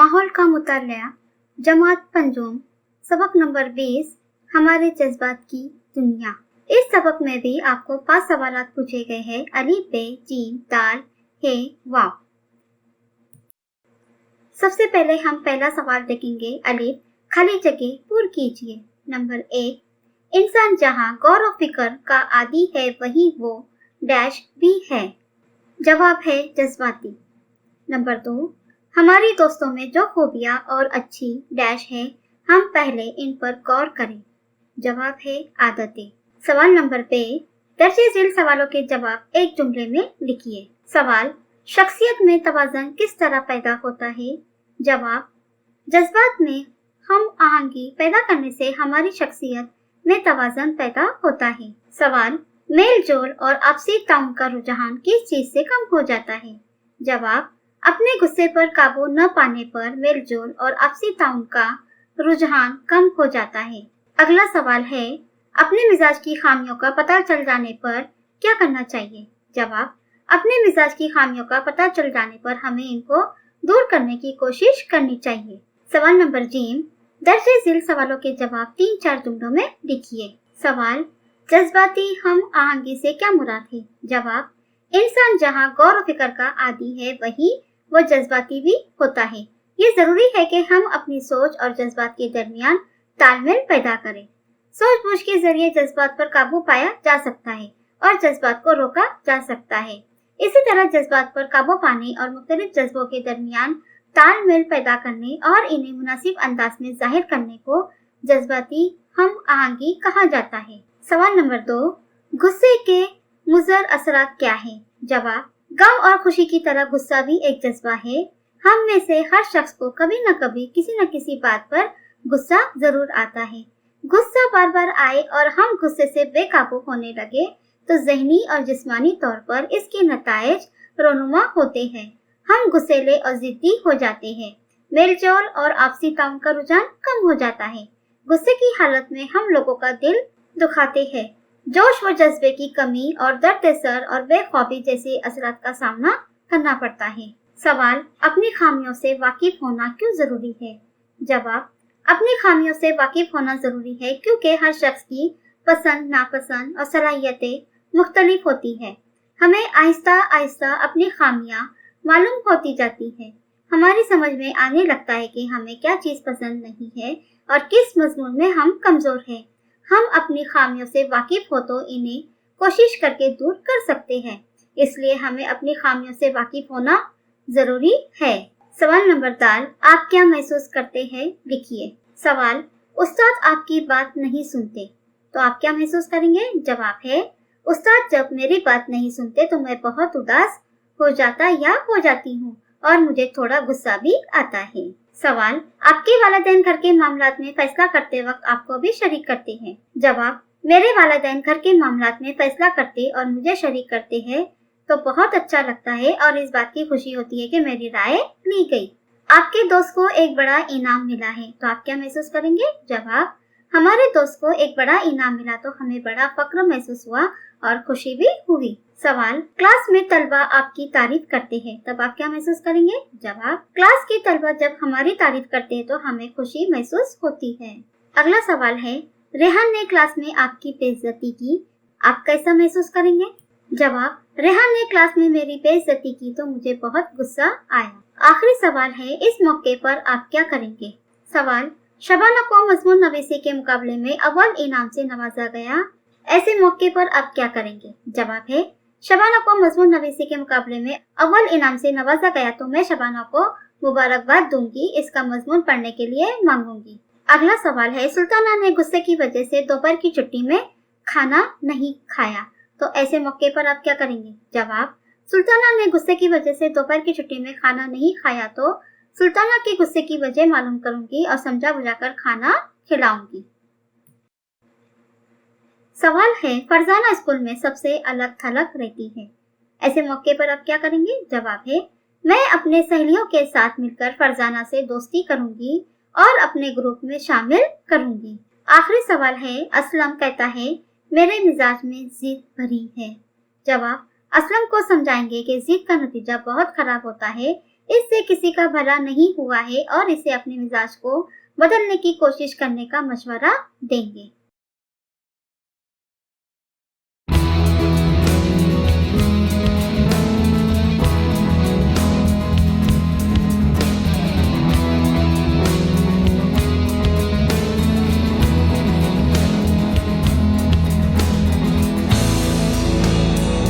माहौल का मुतालिया, जमात पंजुम, सबक नंबर 20, हमारे जज्बात की दुनिया। इस सबक में भी आपको 5 सवाल पूछे गए हैं। अलिफ, बे, जीम, दाल, हे, वाव। सबसे पहले हम पहला सवाल देखेंगे। अलिफ, खाली जगह पूरी कीजिए। नंबर 1, इंसान जहाँ गौर और फिक्र का आदी है वही वो डैश भी है। जवाब है जज्बाती। नंबर 2, हमारी दोस्तों में जो खूबियाँ और अच्छी डैश है, हम पहले इन पर गौर करें। जवाब है आदतें। सवाल नंबर बे, दर्जे झेल सवालों के जवाब एक जुमले में लिखिए। सवाल, शख्सियत में तवाज़न किस तरह पैदा होता है? जवाब, जज्बात में हम आहंगी पैदा करने से हमारी शख्सियत में तवाज़न पैदा होता है। सवाल, मेल जोल और आपसी ताउन का रुझान किस चीज से कम हो जाता है? जवाब, अपने गुस्से पर काबू न पाने पर मेल जोल और आपसी ताउन का रुझान कम हो जाता है। अगला सवाल है, अपने मिजाज की खामियों का पता चल जाने पर क्या करना चाहिए? जवाब, अपने मिजाज की खामियों का पता चल जाने पर हमें इनको दूर करने की कोशिश करनी चाहिए। सवाल नंबर जीम, दर्जे झेल सवालों के जवाब 3-4 जुमलों में लिखिए। सवाल, जज्बाती हम आहंगी से क्या मुराद है? जवाब, इंसान जहाँ गौर और फिक्र का आदी है वही वो जज्बाती भी होता है। ये जरूरी है कि हम अपनी सोच और जज्बात के दरमियान तालमेल पैदा करें। सोच बूझ के जरिए जज्बात पर काबू पाया जा सकता है और जज्बात को रोका जा सकता है। इसी तरह जज्बात पर काबू पाने और मुख्तलिफ जज्बों के दरमियान तालमेल पैदा करने और इन्हें मुनासिब अंदाज में जाहिर करने को जज्बाती हम आहंगी कहा जाता है। सवाल नंबर 2, गुस्से के मुज़र असरात क्या है? जवाब, गम और खुशी की तरह गुस्सा भी एक जज्बा है। हम में से हर शख्स को कभी न कभी किसी न किसी बात पर गुस्सा जरूर आता है। गुस्सा बार बार आए और हम गुस्से से बेकाबू होने लगे तो ज़हनी और जिस्मानी तौर पर इसके नताइज रोनुमा होते हैं। हम गुस्सेले और जिद्दी हो जाते हैं। मेलजोल और आपसी ताउन का रुझान कम हो जाता है। गुस्से की हालत में हम लोगों का दिल दुखाते हैं। जोश व जज्बे की कमी और दर्द सर और बेख्वाबी जैसे असरात का सामना करना पड़ता है। सवाल, अपनी खामियों से वाकिफ होना क्यों जरूरी है? जवाब, अपनी खामियों से वाकिफ होना जरूरी है क्योंकि हर शख्स की पसंद, नापसंद और सलाहियतें मुख्तलिफ होती है। हमें आहिस्ता आहिस्ता अपनी खामियां मालूम होती जाती है। हमारी समझ में आने लगता है कि हमें क्या चीज पसंद नहीं है और किस मजमून में हम कमजोर हैं। हम अपनी खामियों से वाकिफ हो तो इन्हें कोशिश करके दूर कर सकते हैं। इसलिए हमें अपनी खामियों से वाकिफ होना जरूरी है। सवाल नंबर 4, आप क्या महसूस करते हैं? लिखिए। सवाल, उस्ताद आपकी बात नहीं सुनते तो आप क्या महसूस करेंगे? जवाब है, उस्ताद जब मेरी बात नहीं सुनते तो मैं बहुत उदास हो जाता या हो जाती हूँ और मुझे थोड़ा गुस्सा भी आता है। सवाल, आपके वालिदैन घर के मामलात में फैसला करते वक्त आपको भी शरीक करते हैं? जवाब, मेरे वालिदैन घर के मामलात में फैसला करते और मुझे शरीक करते हैं तो बहुत अच्छा लगता है और इस बात की खुशी होती है कि मेरी राय ली गई। आपके दोस्त को एक बड़ा इनाम मिला है तो आप क्या महसूस करेंगे? जवाब, हमारे दोस्त को एक बड़ा इनाम मिला तो हमें बड़ा फक्र महसूस हुआ और खुशी भी हुई। सवाल, क्लास में तलबा आपकी तारीफ करते हैं तब आप क्या महसूस करेंगे? जवाब, क्लास के तलबा जब हमारी तारीफ करते हैं तो हमें खुशी महसूस होती है। अगला सवाल है, रेहान ने क्लास में आपकी बेइज्जती की, आप कैसा महसूस करेंगे? जवाब, रेहान ने क्लास में मेरी बेइज्जती की तो मुझे बहुत गुस्सा आया। आखिरी सवाल है, इस मौके पर आप क्या करेंगे? सवाल, शबाना को मजमून नवीसी के मुकाबले में अव्वल इनाम से नवाजा गया, ऐसे मौके पर आप क्या करेंगे? जवाब है, शबाना को मजमून नवीसी के मुकाबले में अव्वल इनाम से नवाजा गया तो मैं शबाना को मुबारकबाद दूंगी, इसका मजमून पढ़ने के लिए मांगूंगी। अगला सवाल है, सुल्ताना ने गुस्से की वजह से दोपहर की छुट्टी में खाना नहीं खाया तो ऐसे मौके पर आप क्या करेंगे? जवाब, सुल्ताना ने गुस्से की वजह से दोपहर की छुट्टी में खाना नहीं खाया तो सुल्ताना के गुस्से की वजह मालूम करूंगी और समझा बुझाकर खाना खिलाऊंगी। सवाल है, फरजाना स्कूल में सबसे अलग थलग रहती है, ऐसे मौके पर आप क्या करेंगे? जवाब है, मैं अपने सहेलियों के साथ मिलकर फरजाना से दोस्ती करूंगी और अपने ग्रुप में शामिल करूंगी। आखिरी सवाल है, असलम कहता है मेरे मिजाज में जिद भरी है। जवाब, असलम को समझाएंगे कि जिद का नतीजा बहुत खराब होता है, اس سے کسی کا بھلا نہیں ہوا ہے اور اسے اپنے مزاج کو بدلنے کی کوشش کرنے کا مشورہ دیں گے۔